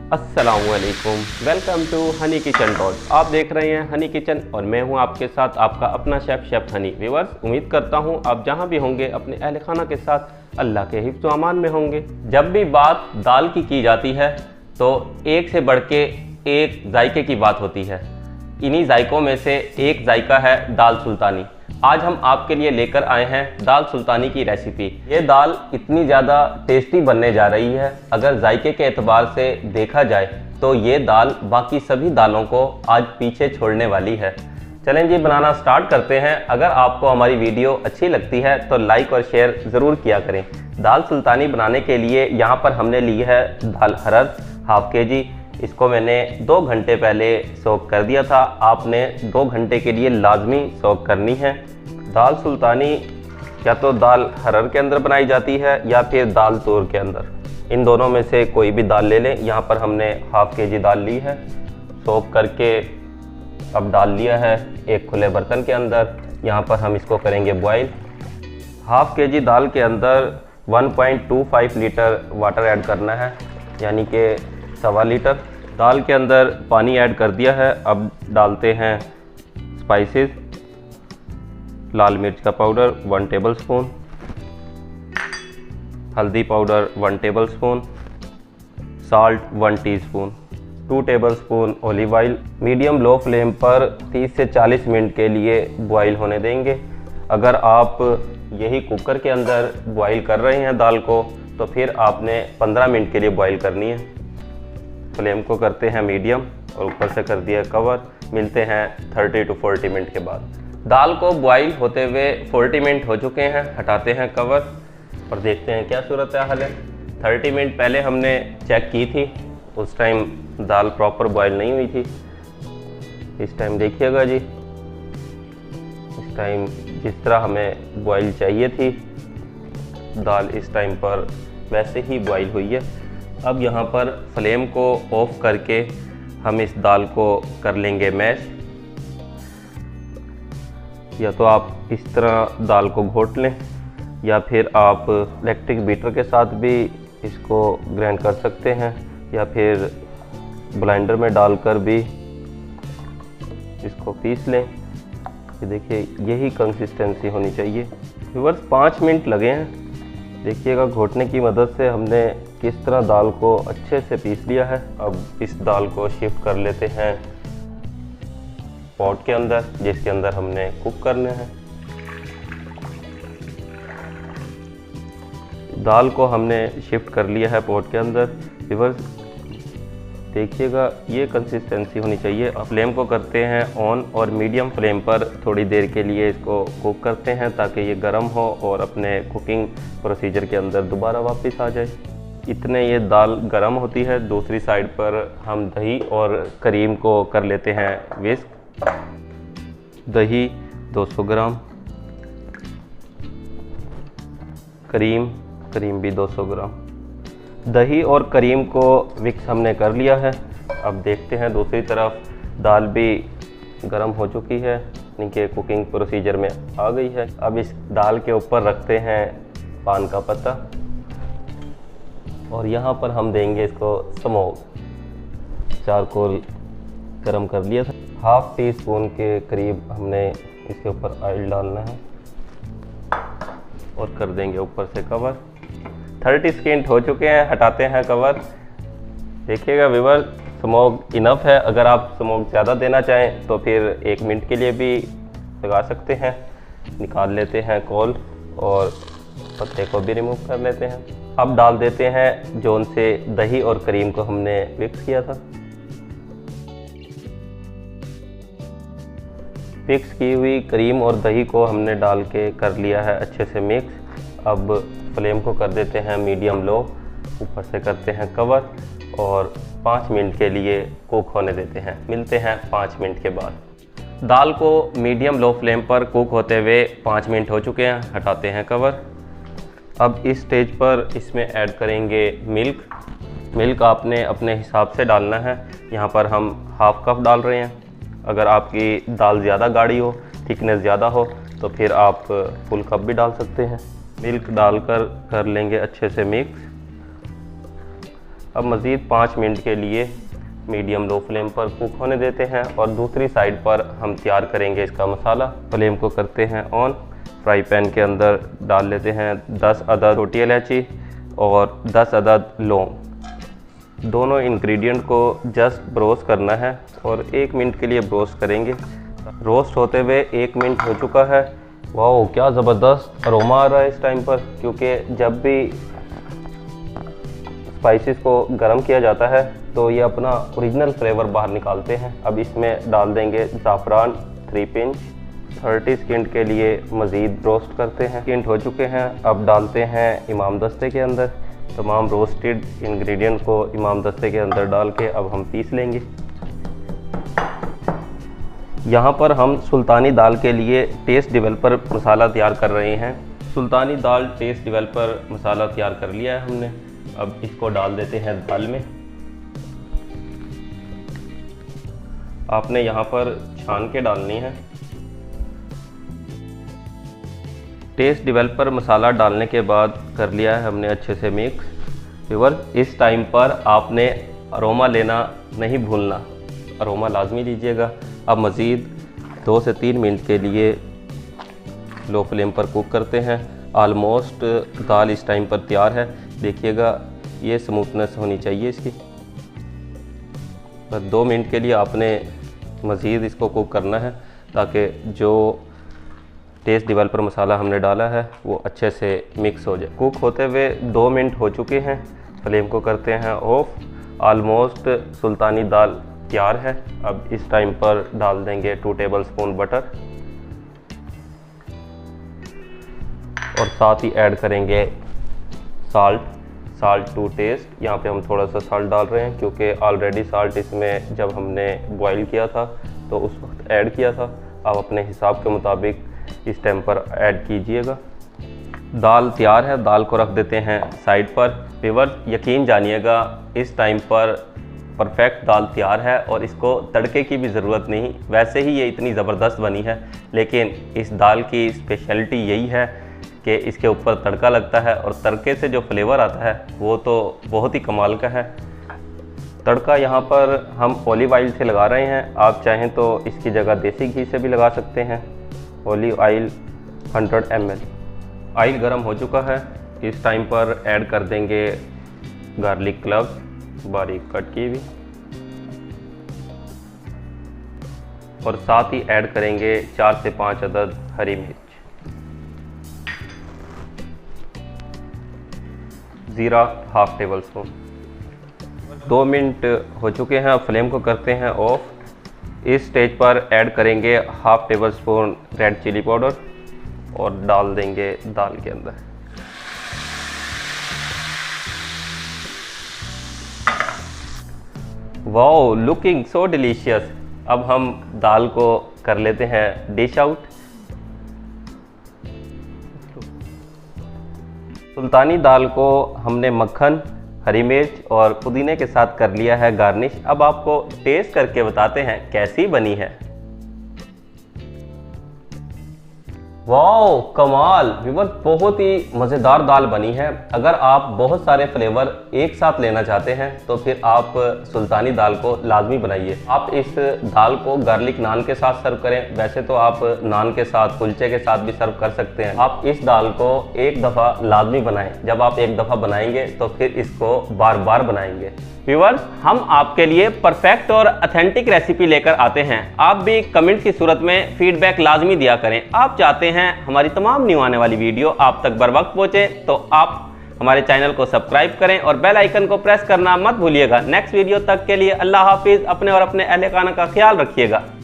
अस्सलामुअलैकुम, welcome to honey kitchen dot. आप देख रहे हैं हनी किचन और मैं हूं आपके साथ आपका अपना शेफ़ हनी। व्यूअर्स, उम्मीद करता हूं आप जहां भी होंगे अपने अहल खाना के साथ अल्लाह के हिफ्ज़ व अमान में होंगे। जब भी बात दाल की जाती है तो एक से बढ़ के एक जायके की बात होती है। इन्हीं जायकों में से एक जायका है दाल सुल्तानी। आज हम आपके लिए लेकर आए हैं दाल सुल्तानी की रेसिपी। ये दाल इतनी ज़्यादा टेस्टी बनने जा रही है, अगर जायके के एतबार से देखा जाए तो ये दाल बाकी सभी दालों को आज पीछे छोड़ने वाली है। चलें जी, बनाना स्टार्ट करते हैं। अगर आपको हमारी वीडियो अच्छी लगती है तो लाइक और शेयर ज़रूर किया करें। दाल सुल्तानी बनाने के लिए यहाँ पर हमने ली है दाल हरड़ हाफ के जी। इसको मैंने 2 घंटे पहले सोक कर दिया था। आपने 2 घंटे के लिए लाजमी सोक करनी है। दाल सुल्तानी या तो दाल हरड़ के अंदर बनाई जाती है या फिर दाल तूर के अंदर, इन दोनों में से कोई भी दाल ले लें। यहाँ पर हमने हाफ के जी दाल ली है, सोक करके अब डाल लिया है एक खुले बर्तन के अंदर। यहाँ पर हम इसको करेंगे बॉईल। हाफ के जी दाल के अंदर 1.25 लीटर वाटर ऐड करना है, यानी कि 1.25 लीटर। दाल के अंदर पानी ऐड कर दिया है। अब डालते हैं स्पाइसेस। लाल मिर्च का पाउडर 1 टेबलस्पून, हल्दी powder 1 tablespoon, salt 1 teaspoon, 2 tablespoon olive oil. Medium low flame पर 30 से 40 मिनट के लिए बॉईल होने देंगे। अगर आप यही कुकर के अंदर बॉईल कर रहे हैं दाल को तो फिर आपने 15 मिनट के लिए बॉईल करनी है। फ्लेम को करते हैं मीडियम और ऊपर से कर दिया कवर। मिलते हैं 30 to 40 मिनट के बाद। दाल को बॉईल होते हुए 40 मिनट हो चुके हैं। हटाते हैं कवर और देखते हैं क्या सूरत हाल है। 30 मिनट पहले हमने चेक की थी, उस टाइम दाल प्रॉपर बॉईल नहीं हुई थी। इस टाइम देखिएगा जी, इस टाइम जिस तरह हमें बॉईल चाहिए थी दाल, इस टाइम पर वैसे ही बॉईल हुई है। अब यहाँ पर फ्लेम को ऑफ करके हम इस दाल को कर लेंगे मैश। या तो आप इस तरह दाल को घोट लें या फिर आप इलेक्ट्रिक बीटर के साथ भी इसको ग्राइंड कर सकते हैं, या फिर ब्लेंडर में डालकर भी इसको पीस लें। ये देखिए, यही कंसिस्टेंसी होनी चाहिए। व्यूअर्स, 5 मिनट लगे हैं। देखिएगा घोटने की मदद से हमने किस तरह दाल को अच्छे से पीस लिया है। अब इस दाल को शिफ्ट कर लेते हैं पॉट के अंदर, जिसके अंदर हमने कुक करने हैं। दाल को हमने शिफ्ट कर लिया है पॉट के अंदर। व्यूअर्स, देखिएगा ये कंसिस्टेंसी होनी चाहिए। अब फ्लेम को करते हैं ऑन और मीडियम फ्लेम पर थोड़ी देर के लिए इसको कुक करते हैं ताकि ये गर्म हो और अपने कुकिंग प्रोसीजर के अंदर दोबारा वापस आ जाए। इतने ये दाल गर्म होती है। दूसरी साइड पर हम दही और करीम को कर लेते हैं विस्क। दही 200 ग्राम, करीम भी 200 ग्राम। दही और करीम को मिक्स हमने कर लिया है। अब देखते हैं दूसरी तरफ दाल भी गर्म हो चुकी है, यानी कि कुकिंग प्रोसीजर में आ गई है। अब इस दाल के ऊपर रखते हैं पान का पत्ता और यहाँ पर हम देंगे इसको स्मोक। चारकोल गरम कर लिया था। हाफ टी स्पून के करीब हमने इसके ऊपर ऑयल डालना है और कर देंगे ऊपर से कवर। 30 सेकेंड हो चुके हैं। हटाते हैं कवर। देखिएगा व्यूअर, स्मोक इनफ है। अगर आप स्मोक ज़्यादा देना चाहें तो फिर 1 मिनट के लिए भी लगा सकते हैं। निकाल लेते हैं कोल और पत्ते को भी रिमूव कर लेते हैं। अब डाल देते हैं जोन से दही और करीम को हमने मिक्स किया था। मिक्स की हुई करीम और दही को हमने डाल के कर लिया है अच्छे से मिक्स। अब फ्लेम को कर देते हैं मीडियम लो, ऊपर से करते हैं कवर और 5 मिनट के लिए कुक होने देते हैं। मिलते हैं 5 मिनट के बाद। दाल को मीडियम लो फ्लेम पर कुक होते हुए 5 मिनट हो चुके हैं। हटाते हैं कवर। अब इस स्टेज पर इसमें ऐड करेंगे मिल्क आपने अपने हिसाब से डालना है। यहाँ पर हम हाफ कप डाल रहे हैं। अगर आपकी दाल ज़्यादा गाढ़ी हो, थिकनेस ज़्यादा हो तो फिर आप फुल कप भी डाल सकते हैं। मिल्क डालकर कर लेंगे अच्छे से मिक्स। अब मज़ीद 5 मिनट के लिए मीडियम लो फ्लेम पर कुक होने देते हैं और दूसरी साइड पर हम तैयार करेंगे इसका मसाला। फ्लेम को करते हैं ऑन। फ्राई पैन के अंदर डाल लेते हैं 10 अदद छोटी इलायची और 10 अदद लौंग। दोनों इंग्रेडिएंट को जस्ट ब्रोस्ट करना है और 1 मिनट के लिए ब्रोस्ट करेंगे। रोस्ट होते हुए 1 मिनट हो चुका है। वाह, क्या ज़बरदस्त अरोमा आ रहा है इस टाइम पर, क्योंकि जब भी स्पाइसेस को गर्म किया जाता है तो ये अपना ओरिजिनल फ्लेवर बाहर निकालते हैं। अब इसमें डाल देंगे ज़ाफ़रान 3 पिंच। 30 सेकंड के लिए मज़ीद रोस्ट करते हैं। सेकंड हो चुके हैं। अब डालते हैं इमाम दस्ते के अंदर। तमाम रोस्टेड इंग्रेडिएंट को इमाम दस्ते के अंदर डाल के अब हम पीस लेंगे। यहाँ पर हम सुल्तानी दाल के लिए टेस्ट डेवलपर मसाला तैयार कर रहे हैं। सुल्तानी दाल टेस्ट डेवलपर मसाला तैयार कर लिया है हमने। अब इसको डाल देते हैं दाल में। आपने यहाँ पर छान के डालनी है। टेस्ट डेवलपर मसाला डालने के बाद कर लिया है हमने अच्छे से मिक्स। व्यूअर्स, इस टाइम पर आपने अरोमा लेना नहीं भूलना, अरोमा लाजमी लीजिएगा। अब मज़ीद 2 से 3 मिनट के लिए लो फ्लेम पर कुक करते हैं। आलमोस्ट दाल इस टाइम पर तैयार है। देखिएगा, ये स्मूथनेस होनी चाहिए इसकी। बस 2 मिनट के लिए आपने मज़ीद इसको कुक करना है ताकि जो टेस्ट डेवलपर मसाला हमने डाला है वो अच्छे से मिक्स हो जाए। कुक होते हुए 2 मिनट हो चुके हैं। फ्लेम को करते हैं ऑफ। आलमोस्ट सुल्तानी दाल तैयार है। अब इस टाइम पर डाल देंगे 2 टेबलस्पून बटर और साथ ही ऐड करेंगे साल्ट टू टेस्ट। यहाँ पे हम थोड़ा सा साल्ट डाल रहे हैं क्योंकि ऑलरेडी साल्ट इसमें जब हमने बॉईल किया था तो उस वक्त ऐड किया था। आप अपने हिसाब के मुताबिक इस टाइम पर ऐड कीजिएगा। दाल तैयार है। दाल को रख देते हैं साइड पर। व्यूअर्स, यकीन जानिएगा, इस टाइम पर परफेक्ट दाल तैयार है और इसको तड़के की भी ज़रूरत नहीं। वैसे ही ये इतनी ज़बरदस्त बनी है, लेकिन इस दाल की स्पेशलिटी यही है कि इसके ऊपर तड़का लगता है और तड़के से जो फ्लेवर आता है वो तो बहुत ही कमाल का है। तड़का यहाँ पर हम ऑलिव ऑयल से लगा रहे हैं। आप चाहें तो इसकी जगह देसी घी से भी लगा सकते हैं। Olive oil 100 ml। ऑयल गर्म हो चुका है। इस टाइम पर ऐड कर देंगे गार्लिक क्लव्स बारीक कट की हुई और साथ ही ऐड करेंगे 4 से 5 अदद हरी मिर्च। ज़ीरा 1/2 टेबलस्पून। 2 मिनट हो चुके हैं। अब फ्लेम को करते हैं ऑफ। इस स्टेज पर ऐड करेंगे 1/2 टेबलस्पून रेड चिली पाउडर और डाल देंगे दाल के अंदर। Wow, looking so delicious. अब हम दाल को कर लेते हैं डिश आउट। सुल्तानी दाल को हमने मक्खन, हरी मिर्च और पुदीने के साथ कर लिया है गार्निश। अब आपको टेस्ट करके बताते हैं कैसी बनी है। वाओ, कमाल। व्यूअर्स, बहुत ही मज़ेदार दाल बनी है। अगर आप बहुत सारे फ्लेवर एक साथ लेना चाहते हैं तो फिर आप सुल्तानी दाल को लाजमी बनाइए। आप इस दाल को गार्लिक नान के साथ सर्व करें। वैसे तो आप नान के साथ, कुलचे के साथ भी सर्व कर सकते हैं। आप इस दाल को एक दफ़ा लाजमी बनाएं। जब आप एक दफ़ा बनाएंगे तो फिर इसको बार बार बनाएंगे। व्यूअर्स, हम आपके लिए परफेक्ट और ऑथेंटिक रेसिपी लेकर आते हैं। आप भी कमेंट की सूरत में फीडबैक लाजमी दिया करें। आप चाहते हैं हमारी तमाम न्यू आने वाली वीडियो आप तक बर वक्त पहुंचे तो आप हमारे चैनल को सब्सक्राइब करें और बेल आइकन को प्रेस करना मत भूलिएगा। नेक्स्ट वीडियो तक के लिए अल्लाह हाफिज़। अपने और अपने अहले खाना का ख्याल रखिएगा।